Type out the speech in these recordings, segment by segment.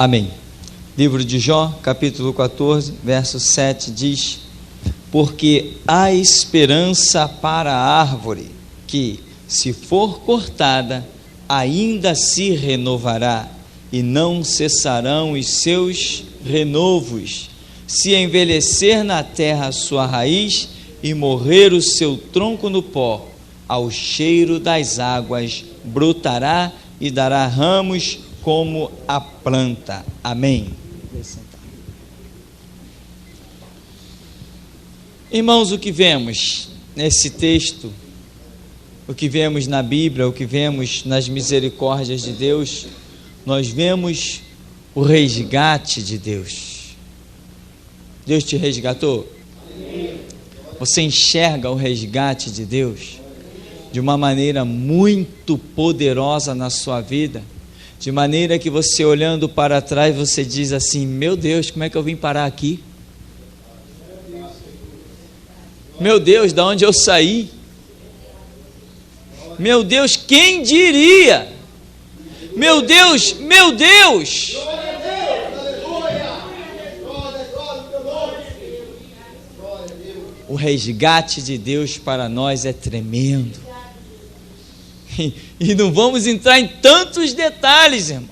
Amém. Livro de Jó, capítulo 14, verso 7 diz: porque há esperança para a árvore, que, se for cortada, ainda se renovará, e não cessarão os seus renovos. Se envelhecer na terra a sua raiz, e morrer o seu tronco no pó, ao cheiro das águas brotará e dará ramos como a planta. Amém. Irmãos, o que vemos nesse texto, o que vemos na Bíblia, o que vemos nas misericórdias de Deus, nós vemos o resgate de Deus. Deus te resgatou? Você enxerga o resgate de Deus de uma maneira muito poderosa na sua vida, de maneira que você, olhando para trás, você diz assim: meu Deus, como é que eu vim parar aqui? Meu Deus, de onde eu saí? Meu Deus, quem diria? Meu Deus, meu Deus! O resgate de Deus para nós é tremendo. E não vamos entrar em tantos detalhes, irmão,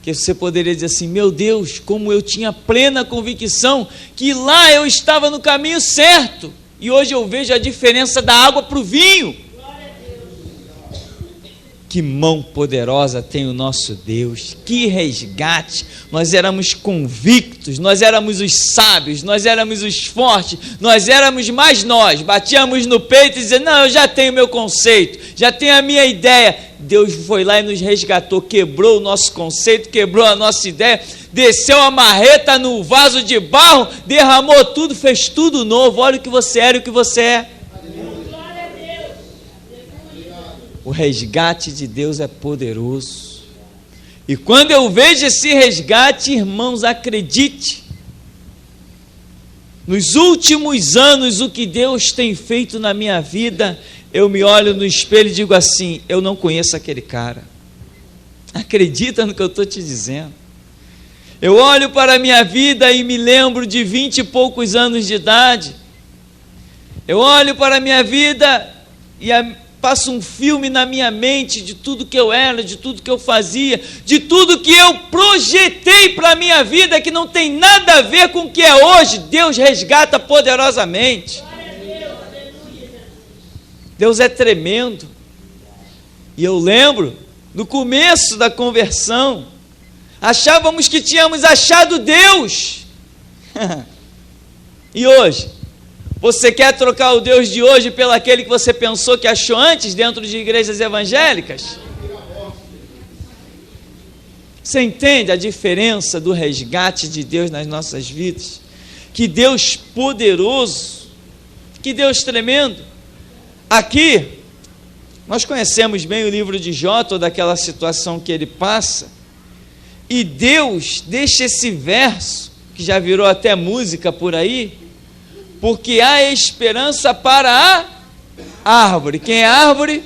que você poderia dizer assim: meu Deus, como eu tinha plena convicção que lá eu estava no caminho certo, e hoje eu vejo a diferença da água para o vinho. Que mão poderosa tem o nosso Deus, que resgate. Nós éramos convictos, nós éramos os sábios, nós éramos os fortes, nós éramos mais nós, batíamos no peito e dizíamos: não, eu já tenho meu conceito, já tenho a minha ideia. Deus foi lá e nos resgatou, quebrou o nosso conceito, quebrou a nossa ideia, desceu a marreta no vaso de barro, derramou tudo, fez tudo novo. Olha o que você era e o que você é. O resgate de Deus é poderoso. E quando eu vejo esse resgate, irmãos, acredite, nos últimos anos, o que Deus tem feito na minha vida, eu me olho no espelho e digo assim: eu não conheço aquele cara. Acredita no que eu estou te dizendo? Eu olho para a minha vida e me lembro de 20 e poucos anos de idade. Eu olho para a minha vida e passo um filme na minha mente de tudo que eu era, de tudo que eu fazia, de tudo que eu projetei para a minha vida, que não tem nada a ver com o que é hoje. Deus resgata poderosamente. Deus é tremendo. E eu lembro, no começo da conversão, achávamos que tínhamos achado Deus. E hoje? Você quer trocar o Deus de hoje pelo aquele que você pensou que achou antes dentro de igrejas evangélicas? Você entende a diferença do resgate de Deus nas nossas vidas? Que Deus poderoso, que Deus tremendo. Aqui, nós conhecemos bem o livro de Jó, toda aquela situação que ele passa, e Deus deixa esse verso, que já virou até música por aí, porque há esperança para a árvore. Quem é a árvore?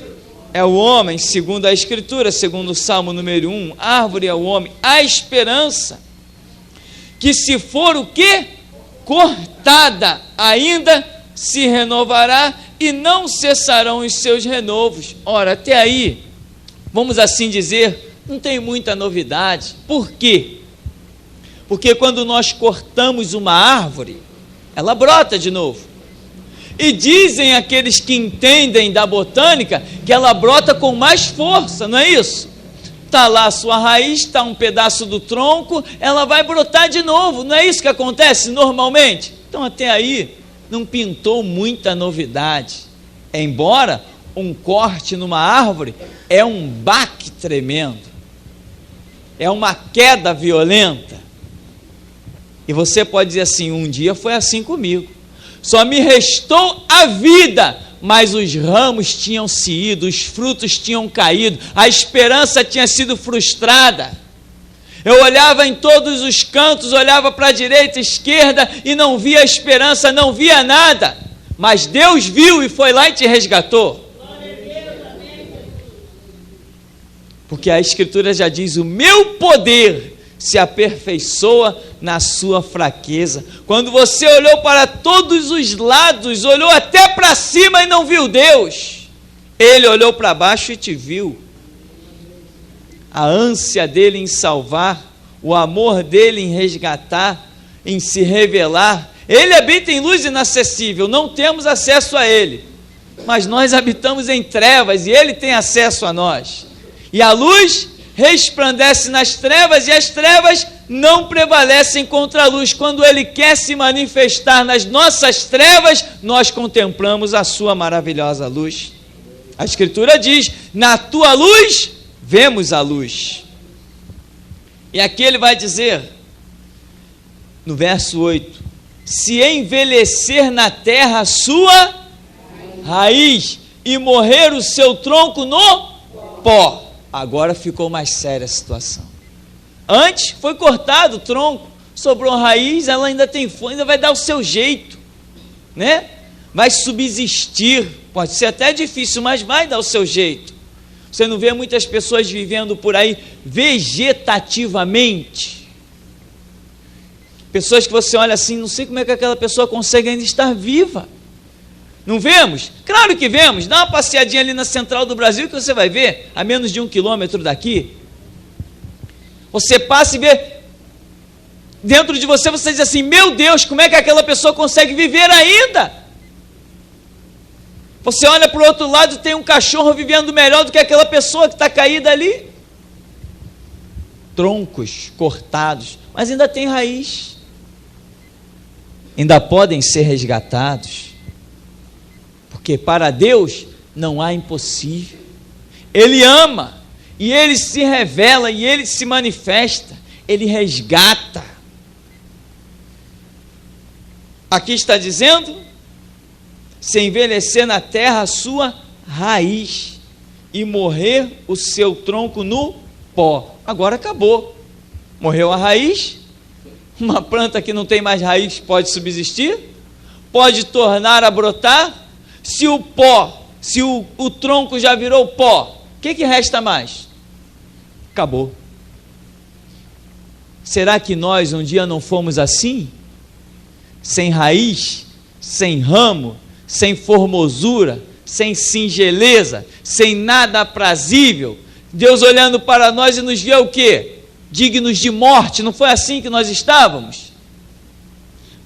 É o homem, segundo a Escritura, segundo o Salmo número 1. A árvore é o homem. Há esperança que, se for o quê? Cortada, ainda se renovará e não cessarão os seus renovos. Ora, até aí, vamos assim dizer, não tem muita novidade. Por quê? Porque quando nós cortamos uma árvore, ela brota de novo. E dizem aqueles que entendem da botânica que ela brota com mais força, não é isso? Está lá a sua raiz, está um pedaço do tronco, ela vai brotar de novo, não é isso que acontece normalmente? Então até aí não pintou muita novidade, embora um corte numa árvore é um baque tremendo, é uma queda violenta. E você pode dizer assim: um dia foi assim comigo, só me restou a vida, mas os ramos tinham se ido, os frutos tinham caído, a esperança tinha sido frustrada. Eu olhava em todos os cantos, olhava para a direita, esquerda, e não via esperança, não via nada, mas Deus viu e foi lá e te resgatou. Porque a Escritura já diz: o meu poder se aperfeiçoa na sua fraqueza. Quando você olhou para todos os lados, olhou até para cima e não viu Deus, Ele olhou para baixo e te viu. A ânsia dele em salvar, o amor dele em resgatar, em se revelar. Ele habita em luz inacessível, não temos acesso a Ele, mas nós habitamos em trevas e Ele tem acesso a nós. E a luz resplandece nas trevas e as trevas não prevalecem contra a luz. Quando Ele quer se manifestar nas nossas trevas, nós contemplamos a sua maravilhosa luz. A Escritura diz: na tua luz vemos a luz. E aqui ele vai dizer, no verso 8, se envelhecer na terra a sua raiz e morrer o seu tronco no pó. Agora ficou mais séria a situação. Antes foi cortado o tronco, sobrou raiz, ela ainda tem folha, ainda vai dar o seu jeito, né? Vai subsistir, pode ser até difícil, mas vai dar o seu jeito. Você não vê muitas pessoas vivendo por aí vegetativamente? Pessoas que você olha assim, não sei como é que aquela pessoa consegue ainda estar viva. Não vemos? Claro que vemos. Dá uma passeadinha ali na central do Brasil que você vai ver, a menos de 1 quilômetro daqui. Você passa e vê, dentro de você, você diz assim, meu Deus, como é que aquela pessoa consegue viver ainda? Você olha para o outro lado e tem um cachorro vivendo melhor do que aquela pessoa que está caída ali. Troncos cortados, mas ainda tem raiz. Ainda podem ser resgatados. Porque para Deus não há impossível. Ele ama, e Ele se revela, e Ele se manifesta, Ele resgata. Aqui está dizendo, se envelhecer na terra a sua raiz, e morrer o seu tronco no pó. Agora acabou. Morreu a raiz, uma planta que não tem mais raiz pode subsistir, pode tornar a brotar. Se o pó, se o tronco já virou pó, o que resta mais? Acabou. Será que nós um dia não fomos assim? Sem raiz, sem ramo, sem formosura, sem singeleza, sem nada aprazível? Deus olhando para nós e nos vê o quê? Dignos de morte. Não foi assim que nós estávamos?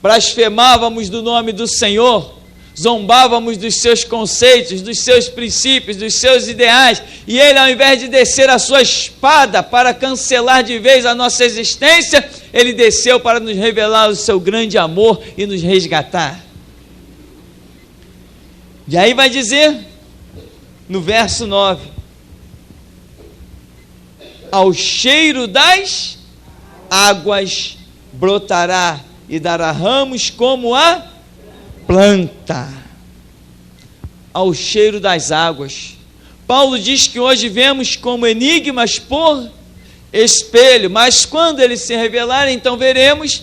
Blasfemávamos do nome do Senhor, zombávamos dos seus conceitos, dos seus princípios, dos seus ideais, e Ele, ao invés de descer a sua espada para cancelar de vez a nossa existência, Ele desceu para nos revelar o seu grande amor e nos resgatar. E aí vai dizer, no verso 9, ao cheiro das águas brotará e dará ramos como a planta. Ao cheiro das águas. Paulo diz que hoje vemos como enigmas por espelho, mas quando ele se revelar, então veremos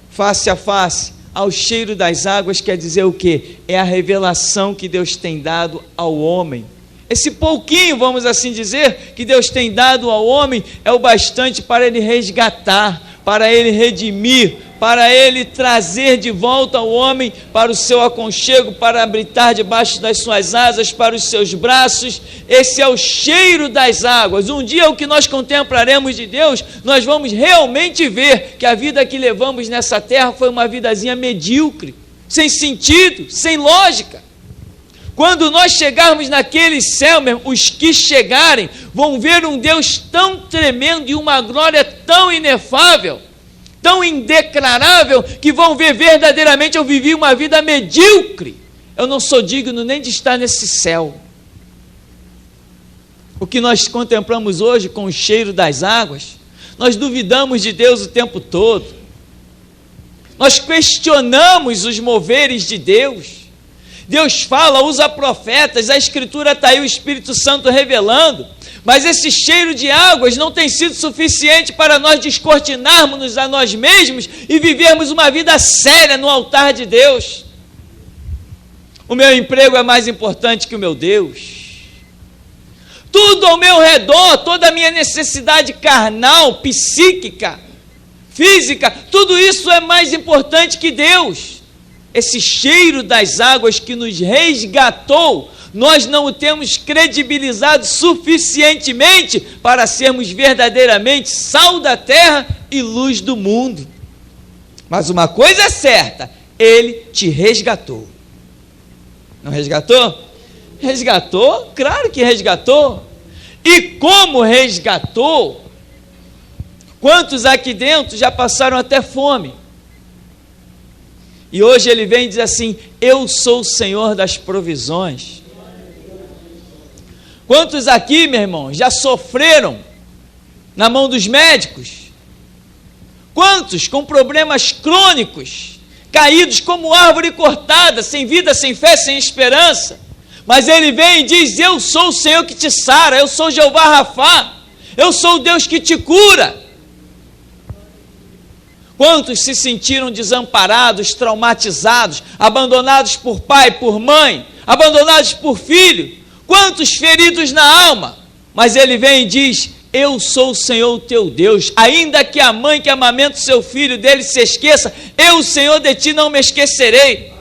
face a face. Ao cheiro das águas quer dizer o quê? É a revelação que Deus tem dado ao homem. Esse pouquinho, vamos assim dizer, que Deus tem dado ao homem é o bastante para ele resgatar, para ele redimir, para ele trazer de volta o homem para o seu aconchego, para habitar debaixo das suas asas, para os seus braços. Esse é o cheiro das águas. Um dia o que nós contemplaremos de Deus, nós vamos realmente ver que a vida que levamos nessa terra foi uma vidazinha medíocre, sem sentido, sem lógica. Quando nós chegarmos naquele céu, os que chegarem vão ver um Deus tão tremendo e uma glória tão inefável, tão indeclarável, que vão ver verdadeiramente, eu vivi uma vida medíocre, eu não sou digno nem de estar nesse céu. O que nós contemplamos hoje com o cheiro das águas, nós duvidamos de Deus o tempo todo, nós questionamos os moveres de Deus. Deus fala, usa profetas, a Escritura está aí, o Espírito Santo revelando, mas esse cheiro de águas não tem sido suficiente para nós descortinarmos a nós mesmos e vivermos uma vida séria no altar de Deus. O meu emprego é mais importante que o meu Deus. Tudo ao meu redor, toda a minha necessidade carnal, psíquica, física, tudo isso é mais importante que Deus. Esse cheiro das águas que nos resgatou, nós não o temos credibilizado suficientemente para sermos verdadeiramente sal da terra e luz do mundo. Mas uma coisa é certa, Ele te resgatou. Não resgatou? Resgatou? Claro que resgatou. E como resgatou, quantos aqui dentro já passaram até fome? E hoje Ele vem e diz assim: eu sou o Senhor das provisões. Quantos aqui, meu irmão, já sofreram na mão dos médicos? Quantos com problemas crônicos, caídos como árvore cortada, sem vida, sem fé, sem esperança? Mas Ele vem e diz: eu sou o Senhor que te sara, eu sou Jeová Rafá, eu sou o Deus que te cura. Quantos se sentiram desamparados, traumatizados, abandonados por pai, por mãe, abandonados por filho? Quantos feridos na alma? Mas Ele vem e diz: eu sou o Senhor o teu Deus, ainda que a mãe que amamenta o seu filho dele se esqueça, eu, o Senhor, de ti não me esquecerei.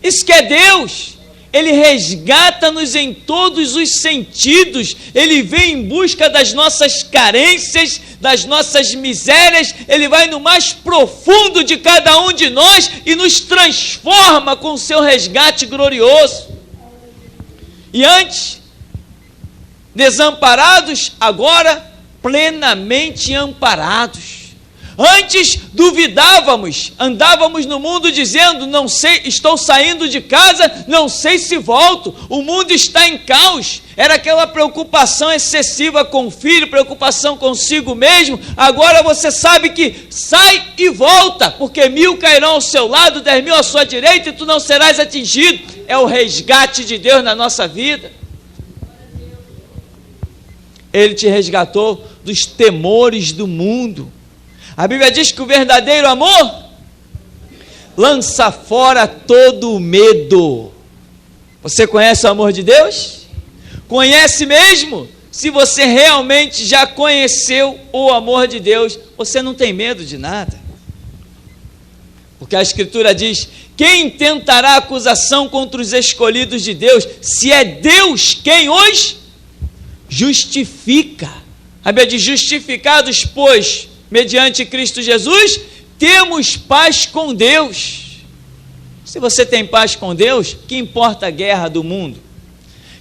Isso que é Deus. Ele resgata-nos em todos os sentidos, Ele vem em busca das nossas carências, das nossas misérias, Ele vai no mais profundo de cada um de nós e nos transforma com o seu resgate glorioso. E antes, desamparados, agora plenamente amparados. Antes duvidávamos, andávamos no mundo dizendo: não sei, estou saindo de casa, não sei se volto, o mundo está em caos. Era aquela preocupação excessiva com o filho, preocupação consigo mesmo. Agora você sabe que sai e volta, porque 1000 cairão ao seu lado, 10.000 à sua direita, e tu não serás atingido. É o resgate de Deus na nossa vida. Ele te resgatou dos temores do mundo. A Bíblia diz que o verdadeiro amor lança fora todo o medo. Você conhece o amor de Deus? Conhece mesmo? Se você realmente já conheceu o amor de Deus, você não tem medo de nada. Porque a Escritura diz: quem tentará acusação contra os escolhidos de Deus, se é Deus quem os justifica? A Bíblia diz: justificados, pois, mediante Cristo Jesus, temos paz com Deus. Se você tem paz com Deus, que importa a guerra do mundo?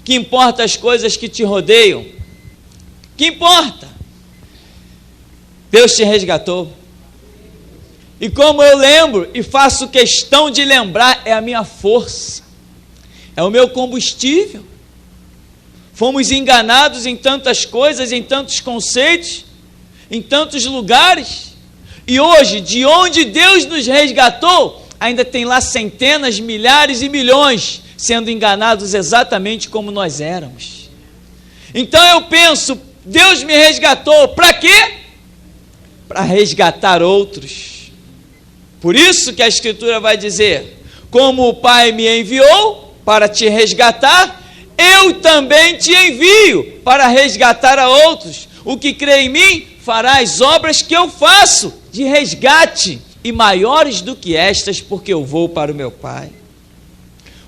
Que importa as coisas que te rodeiam? Que importa? Deus te resgatou. E como eu lembro e faço questão de lembrar, é a minha força, é o meu combustível. Fomos enganados em tantas coisas, em tantos conceitos, em tantos lugares, e hoje, de onde Deus nos resgatou, ainda tem lá centenas, milhares e milhões sendo enganados exatamente como nós éramos. Então eu penso: Deus me resgatou, para quê? Para resgatar outros. Por isso que a Escritura vai dizer: como o Pai me enviou para te resgatar, eu também te envio para resgatar a outros. O que crê em mim fará as obras que eu faço de resgate, e maiores do que estas, porque eu vou para o meu Pai.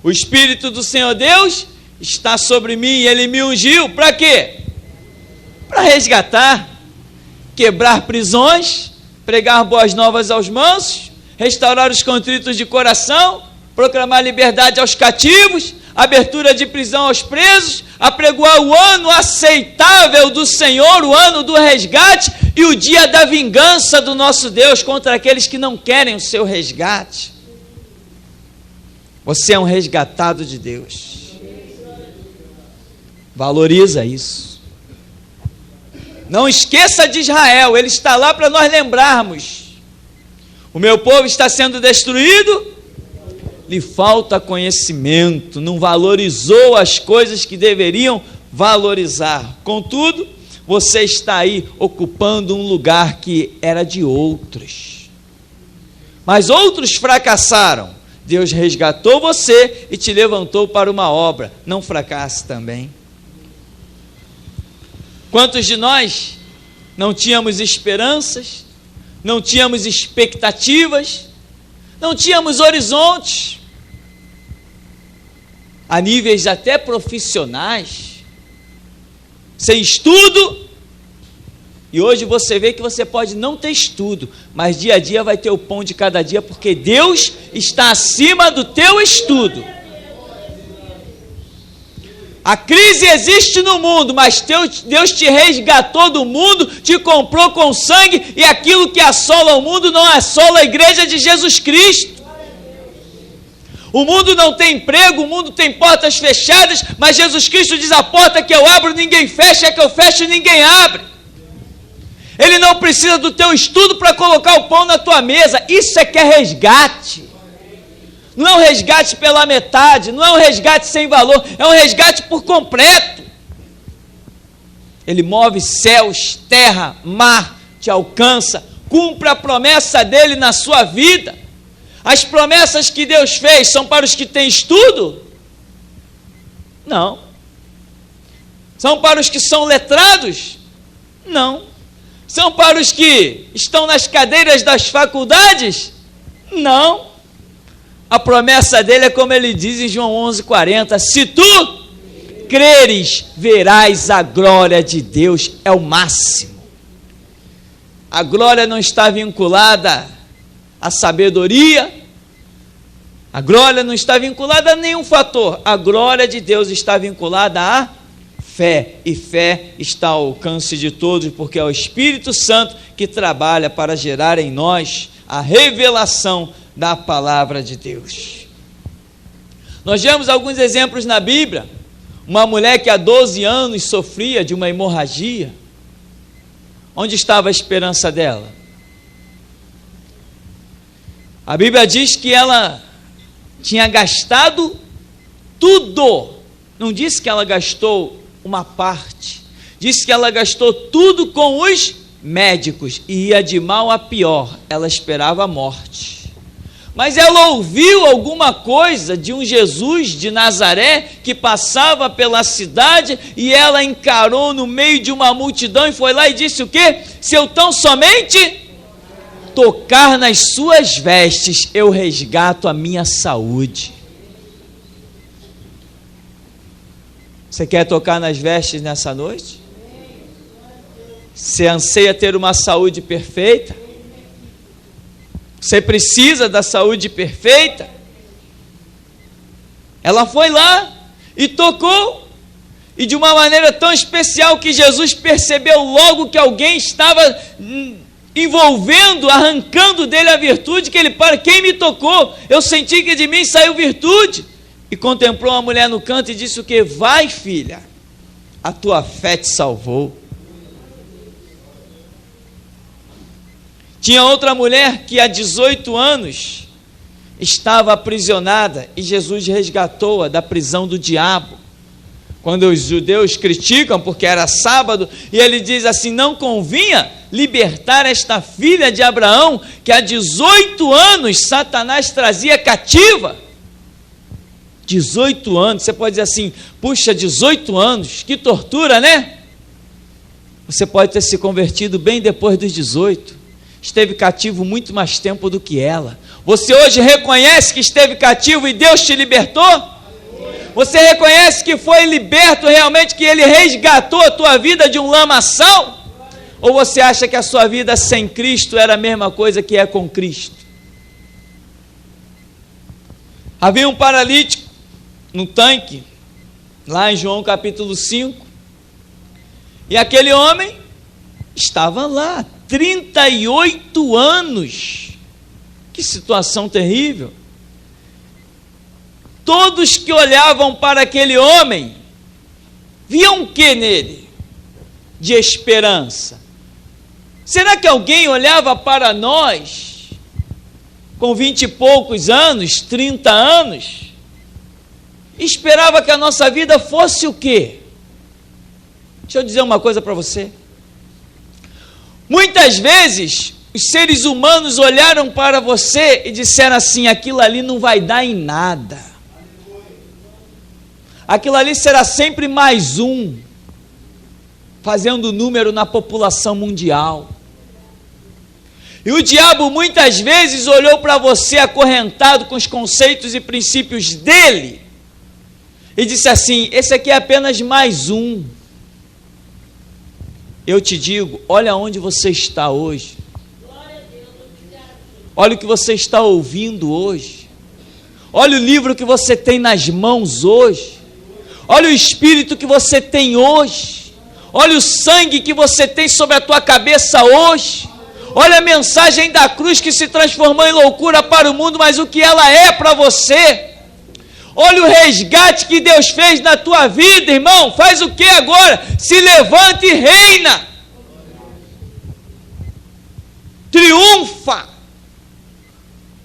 O Espírito do Senhor Deus está sobre mim, e Ele me ungiu, para quê? Para resgatar, quebrar prisões, pregar boas novas aos mansos, restaurar os contritos de coração, proclamar liberdade aos cativos, abertura de prisão aos presos, apregoar o ano aceitável do Senhor, o ano do resgate, e o dia da vingança do nosso Deus contra aqueles que não querem o seu resgate. Você é um resgatado de Deus. Valoriza isso. Não esqueça de Israel, ele está lá para nós lembrarmos. O meu povo está sendo destruído, lhe falta conhecimento, não valorizou as coisas que deveriam valorizar. Contudo, você está aí ocupando um lugar que era de outros. Mas outros fracassaram. Deus resgatou você e te levantou para uma obra. Não fracasse também. Quantos de nós não tínhamos esperanças, não tínhamos expectativas, não tínhamos horizontes, a níveis até profissionais, sem estudo, e hoje você vê que você pode não ter estudo, mas dia a dia vai ter o pão de cada dia, porque Deus está acima do teu estudo. A crise existe no mundo, mas Deus te resgatou do mundo, te comprou com sangue, e aquilo que assola o mundo não assola a igreja de Jesus Cristo. O mundo não tem emprego, o mundo tem portas fechadas, mas Jesus Cristo diz: a porta que eu abro ninguém fecha, a que eu fecho ninguém abre. Ele não precisa do teu estudo para colocar o pão na tua mesa. Isso é que é resgate. Não é um resgate pela metade, não é um resgate sem valor, é um resgate por completo. Ele move céus, terra, mar, te alcança, cumpre a promessa dele na sua vida. As promessas que Deus fez são para os que têm estudo? Não. São para os que são letrados? Não. São para os que estão nas cadeiras das faculdades? Não. A promessa dele é como ele diz em João 11:40, se tu creres, verás a glória de Deus, é o máximo. A glória não está vinculada à sabedoria, a glória não está vinculada a nenhum fator, a glória de Deus está vinculada à fé, e fé está ao alcance de todos, porque é o Espírito Santo que trabalha para gerar em nós a revelação da palavra de Deus. Nós vemos alguns exemplos na Bíblia. Uma mulher que há 12 anos sofria de uma hemorragia. Onde estava a esperança dela? A Bíblia diz que ela tinha gastado tudo. Não disse que ela gastou uma parte, disse que ela gastou tudo com os médicos, e ia de mal a pior, ela esperava a morte. Mas ela ouviu alguma coisa de um Jesus de Nazaré, que passava pela cidade, e ela encarou no meio de uma multidão, e foi lá e disse o quê? Se eu tão somente tocar nas suas vestes, eu resgato a minha saúde. Você quer tocar nas vestes nessa noite? Você anseia ter uma saúde perfeita? Você precisa da saúde perfeita? Ela foi lá e tocou, e de uma maneira tão especial que Jesus percebeu logo que alguém estava envolvendo, arrancando dele a virtude, que ele para, quem me tocou? Eu senti que de mim saiu virtude. E contemplou a mulher no canto e disse o quê? Vai, filha, a tua fé te salvou. Tinha outra mulher que há 18 anos estava aprisionada, e Jesus resgatou-a da prisão do diabo. Quando os judeus criticam porque era sábado, e ele diz assim: não convinha libertar esta filha de Abraão, que há 18 anos Satanás trazia cativa. 18 anos, você pode dizer assim: puxa, 18 anos, que tortura, né? Você pode ter se convertido bem depois dos 18, esteve cativo muito mais tempo do que ela. Você hoje reconhece que esteve cativo e Deus te libertou? Você reconhece que foi liberto realmente, que Ele resgatou a tua vida de um lamaçal? Ou você acha que a sua vida sem Cristo era a mesma coisa que é com Cristo? Havia um paralítico no tanque, lá em João capítulo 5, e aquele homem estava lá, 38 anos, que situação terrível. Todos que olhavam para aquele homem, viam o que nele? De esperança. Será que alguém olhava para nós, com 20 e poucos anos, 30 anos, esperava que a nossa vida fosse o quê? Deixa eu dizer uma coisa para você. Muitas vezes, os seres humanos olharam para você e disseram assim: aquilo ali não vai dar em nada. Aquilo ali será sempre mais um. fazendo número na população mundial. E o diabo muitas vezes olhou para você acorrentado com os conceitos e princípios dele e disse assim: esse aqui é apenas mais um. Eu te digo, olha onde você está hoje. Olha o que você está ouvindo hoje. Olha o livro que você tem nas mãos hoje. Olha o espírito que você tem hoje. Olha o sangue que você tem sobre a tua cabeça hoje. Olha a mensagem da cruz que se transformou em loucura para o mundo, mas o que ela é para você. Olha o resgate que Deus fez na tua vida, irmão. Faz o que agora? Se levanta e reina. Triunfa.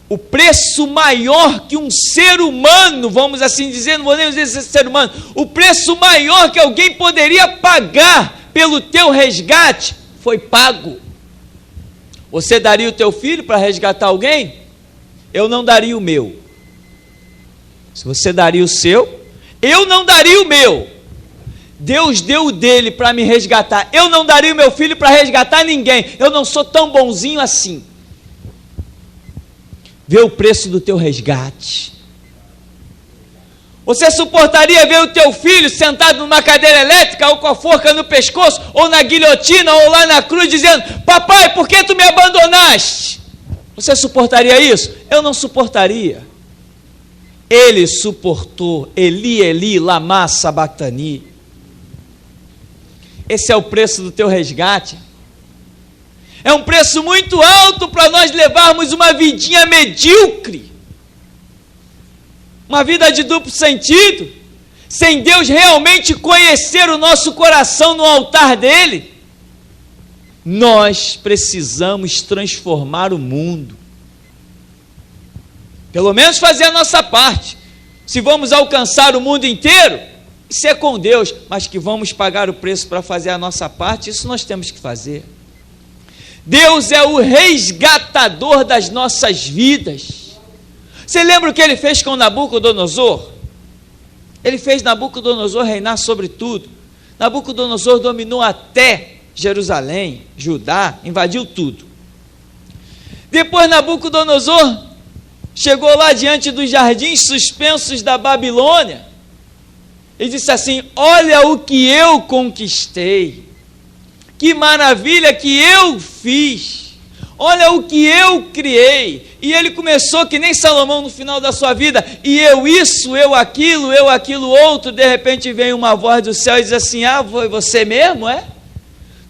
O preço maior que um ser humano, vamos assim dizer, não vou nem dizer ser humano, o preço maior que alguém poderia pagar pelo teu resgate foi pago. Você daria o teu filho para resgatar alguém? Eu não daria o meu. Se você daria o seu, eu não daria o meu. Deus deu o dele para me resgatar. Eu não daria o meu filho para resgatar ninguém. Eu não sou tão bonzinho assim. Vê o preço do teu resgate. Você suportaria ver o teu filho sentado numa cadeira elétrica, ou com a forca no pescoço, ou na guilhotina, ou lá na cruz, dizendo: papai, por que tu me abandonaste? Você suportaria isso? Eu não suportaria. Ele suportou. Eli, Eli, lama sabachthani. Esse é o preço do teu resgate. É um preço muito alto para nós levarmos uma vidinha medíocre, uma vida de duplo sentido, sem Deus realmente conhecer o nosso coração no altar dele. Nós precisamos transformar o mundo, pelo menos fazer a nossa parte. Se vamos alcançar o mundo inteiro, isso é com Deus, mas que vamos pagar o preço para fazer a nossa parte, isso nós temos que fazer. Deus é o resgatador das nossas vidas. Você lembra o que ele fez com Nabucodonosor? Ele fez Nabucodonosor reinar sobre tudo. Nabucodonosor dominou até Jerusalém, Judá, invadiu tudo. Depois Nabucodonosor chegou lá diante dos jardins suspensos da Babilônia e disse assim: olha o que eu conquistei, que maravilha que eu fiz, olha o que eu criei. E ele começou que nem Salomão no final da sua vida: e eu isso, eu aquilo outro. De repente vem uma voz do céu e diz assim: ah, foi você mesmo, é?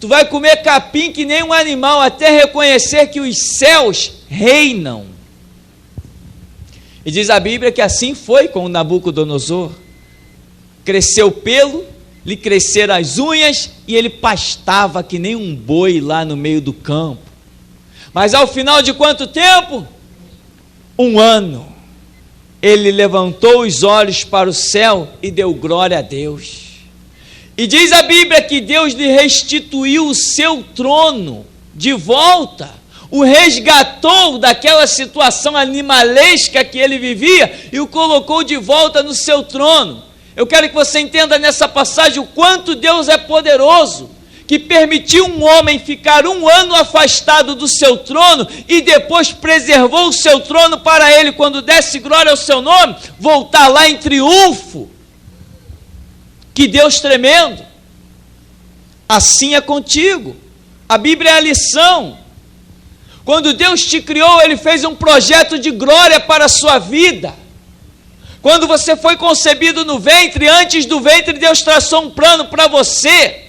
Tu vai comer capim que nem um animal, até reconhecer que os céus reinam. E diz a Bíblia que assim foi com Nabucodonosor. Cresceu pelo, lhe cresceram as unhas, e ele pastava que nem um boi lá no meio do campo. Mas ao final de quanto tempo? 1 ano. Ele levantou os olhos para o céu e deu glória a Deus. E diz a Bíblia que Deus lhe restituiu o seu trono de volta, o resgatou daquela situação animalesca que ele vivia e o colocou de volta no seu trono. Eu quero que você entenda nessa passagem o quanto Deus é poderoso, que permitiu um homem ficar 1 ano afastado do seu trono e depois preservou o seu trono para ele, quando desse glória ao seu nome, voltar lá em triunfo. Que Deus tremendo! Assim é contigo. A Bíblia é a lição. Quando Deus te criou, Ele fez um projeto de glória para a sua vida. Quando você foi concebido no ventre, antes do ventre, Deus traçou um plano para você.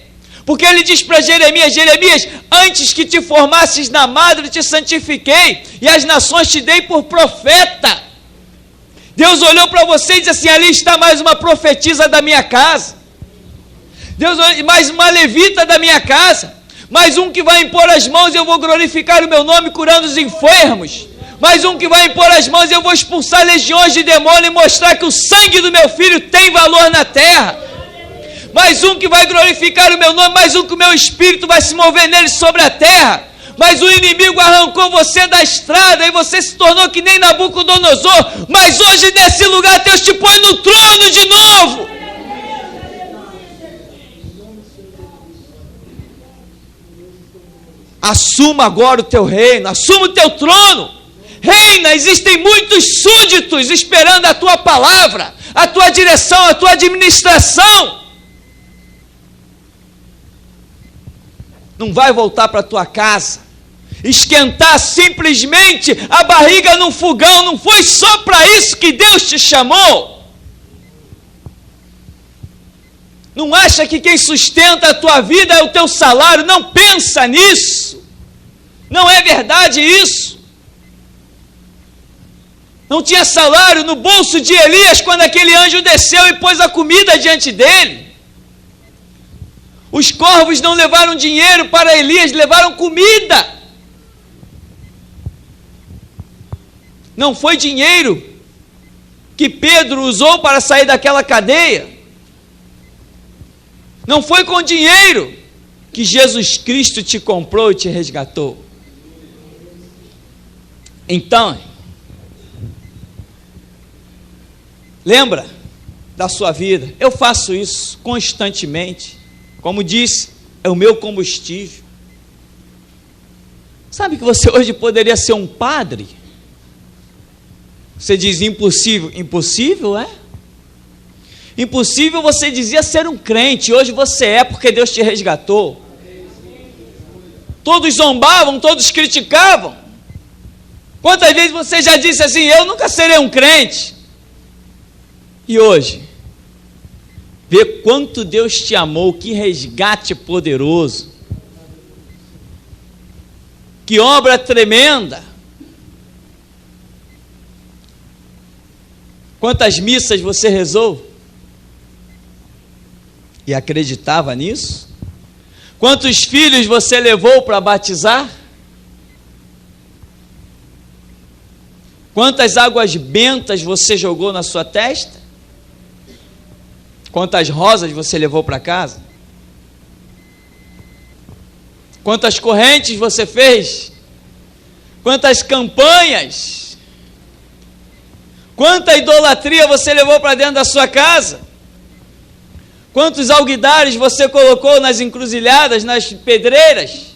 Porque Ele diz para Jeremias: Jeremias, antes que te formasses na madre, te santifiquei, e as nações te dei por profeta. Deus olhou para você e disse assim: ali está mais uma profetisa da minha casa. Deus, mais uma levita da minha casa. Mais um que vai impor as mãos e eu vou glorificar o meu nome curando os enfermos. Mais um que vai impor as mãos e eu vou expulsar legiões de demônio e mostrar que o sangue do meu filho tem valor na terra. Mais um que vai glorificar o meu nome, mais um que o meu espírito vai se mover nele sobre a terra. Mas o inimigo arrancou você da estrada e você se tornou que nem Nabucodonosor. Mas hoje nesse lugar Deus te põe no trono de novo. Assuma agora o teu reino, assuma o teu trono, reina. Existem muitos súditos esperando a tua palavra, a tua direção, a tua administração. Não vai voltar para a tua casa, esquentar simplesmente a barriga num fogão. Não foi só para isso que Deus te chamou. Não acha que quem sustenta a tua vida é o teu salário? Não pensa nisso. Não é verdade isso. Não tinha salário no bolso de Elias quando aquele anjo desceu e pôs a comida diante dele. Os corvos não levaram dinheiro para Elias, levaram comida. Não foi dinheiro que Pedro usou para sair daquela cadeia. Não foi com dinheiro que Jesus Cristo te comprou e te resgatou. Então, lembra da sua vida. Eu faço isso constantemente. Como disse, é o meu combustível. Sabe que você hoje poderia ser um padre? Você diz impossível. Impossível, é? Impossível você dizia ser um crente. Hoje você é, porque Deus te resgatou. Todos zombavam, todos criticavam. Quantas vezes você já disse assim: eu nunca serei um crente? E hoje, vê quanto Deus te amou, que resgate poderoso, que obra tremenda. Quantas missas você rezou e acreditava nisso? Quantos filhos você levou para batizar? Quantas águas bentas você jogou na sua testa? Quantas rosas você levou para casa? Quantas correntes você fez? Quantas campanhas? Quanta idolatria você levou para dentro da sua casa? Quantos alguidares você colocou nas encruzilhadas, nas pedreiras?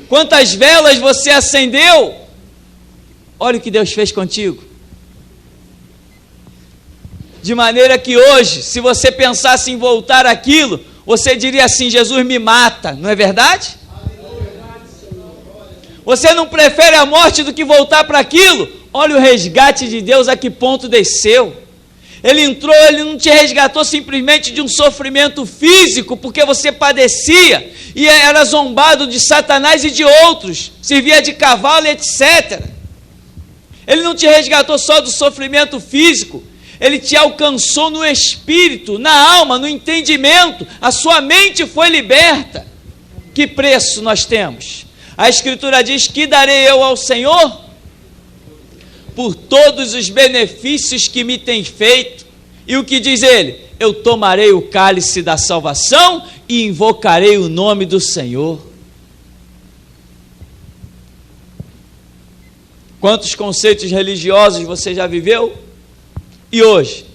Quantas velas você acendeu? Olha o que Deus fez contigo. De maneira que hoje, se você pensasse em voltar àquilo, você diria assim: Jesus me mata, não é verdade? Você não prefere a morte do que voltar para aquilo? Olha o resgate de Deus a que ponto desceu. Ele entrou, ele não te resgatou simplesmente de um sofrimento físico, porque você padecia e era zombado de Satanás e de outros, servia de cavalo, etc. Ele não te resgatou só do sofrimento físico, ele te alcançou no espírito, na alma, no entendimento. A sua mente foi liberta. Que preço nós temos? A Escritura diz: que darei eu ao Senhor por todos os benefícios que me tem feito. E o que diz ele? Eu tomarei o cálice da salvação e invocarei o nome do Senhor. Quantos conceitos religiosos você já viveu? E hoje,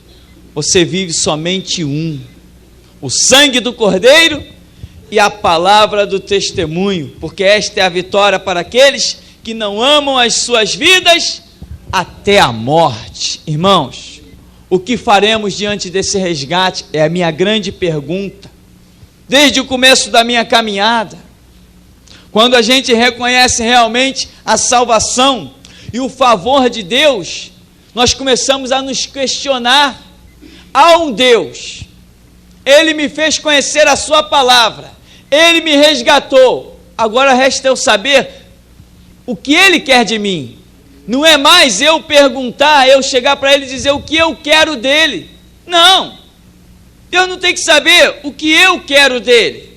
você vive somente um: o sangue do Cordeiro e a palavra do testemunho, porque esta é a vitória para aqueles que não amam as suas vidas até a morte. Irmãos, o que faremos diante desse resgate é a minha grande pergunta. Desde o começo da minha caminhada, quando a gente reconhece realmente a salvação e o favor de Deus, nós começamos a nos questionar. Há um Deus, Ele me fez conhecer a sua palavra, Ele me resgatou, agora resta eu saber o que Ele quer de mim. Não é mais eu perguntar, eu chegar para Ele e dizer o que eu quero dEle. Não, Deus não tem que saber o que eu quero dEle,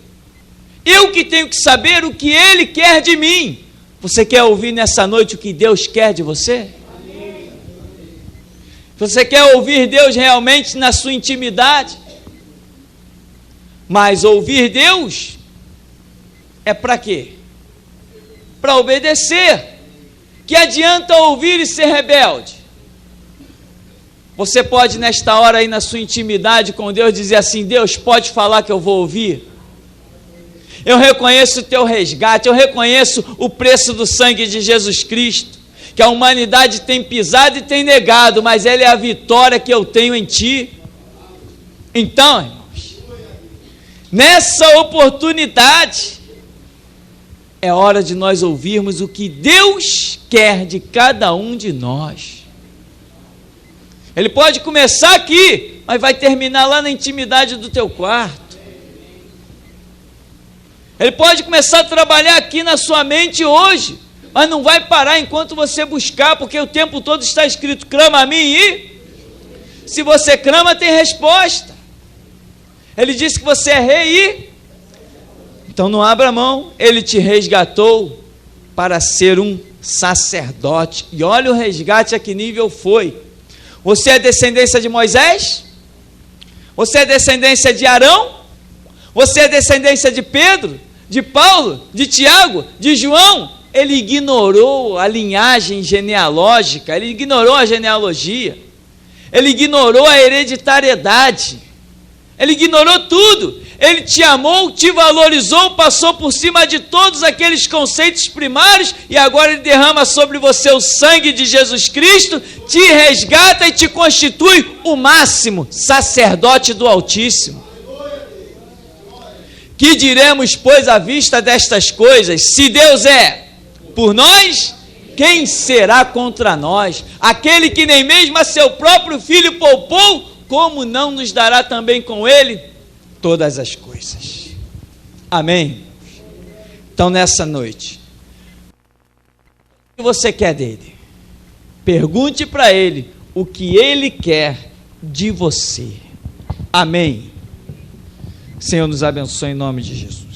eu que tenho que saber o que Ele quer de mim. Você quer ouvir nessa noite o que Deus quer de você? Você quer ouvir Deus realmente na sua intimidade? Mas ouvir Deus é para quê? Para obedecer. Que adianta ouvir e ser rebelde? Você pode nesta hora aí na sua intimidade com Deus dizer assim: Deus, pode falar que eu vou ouvir? eu reconheço o teu resgate, eu reconheço o preço do sangue de Jesus Cristo, que a humanidade tem pisado e tem negado, mas Ele é a vitória que eu tenho em Ti. Então, irmãos, nessa oportunidade, é hora de nós ouvirmos o que Deus quer de cada um de nós. Ele pode começar aqui, mas vai terminar lá na intimidade do teu quarto. Ele pode começar a trabalhar aqui na sua mente hoje, mas não vai parar enquanto você buscar, porque o tempo todo está escrito: clama a mim e... Se você clama, tem resposta. Ele disse que você é rei e... Então não abra mão, Ele te resgatou para ser um sacerdote. E olha o resgate a que nível foi. Você é descendência de Moisés? Você é descendência de Arão? Você é descendência de Pedro? De Paulo? De Tiago? De João? Ele ignorou a linhagem genealógica, ele ignorou a genealogia, ele ignorou a hereditariedade, ele ignorou tudo. Ele te amou, te valorizou, passou por cima de todos aqueles conceitos primários e agora Ele derrama sobre você o sangue de Jesus Cristo, te resgata e te constitui o máximo sacerdote do Altíssimo. Que diremos, pois, à vista destas coisas? Se Deus é por nós, quem será contra nós? Aquele que nem mesmo a seu próprio Filho poupou, como não nos dará também com Ele todas as coisas? Amém? Então, nessa noite, o que você quer dele? Pergunte para Ele o que Ele quer de você. Amém? Senhor, nos abençoe em nome de Jesus.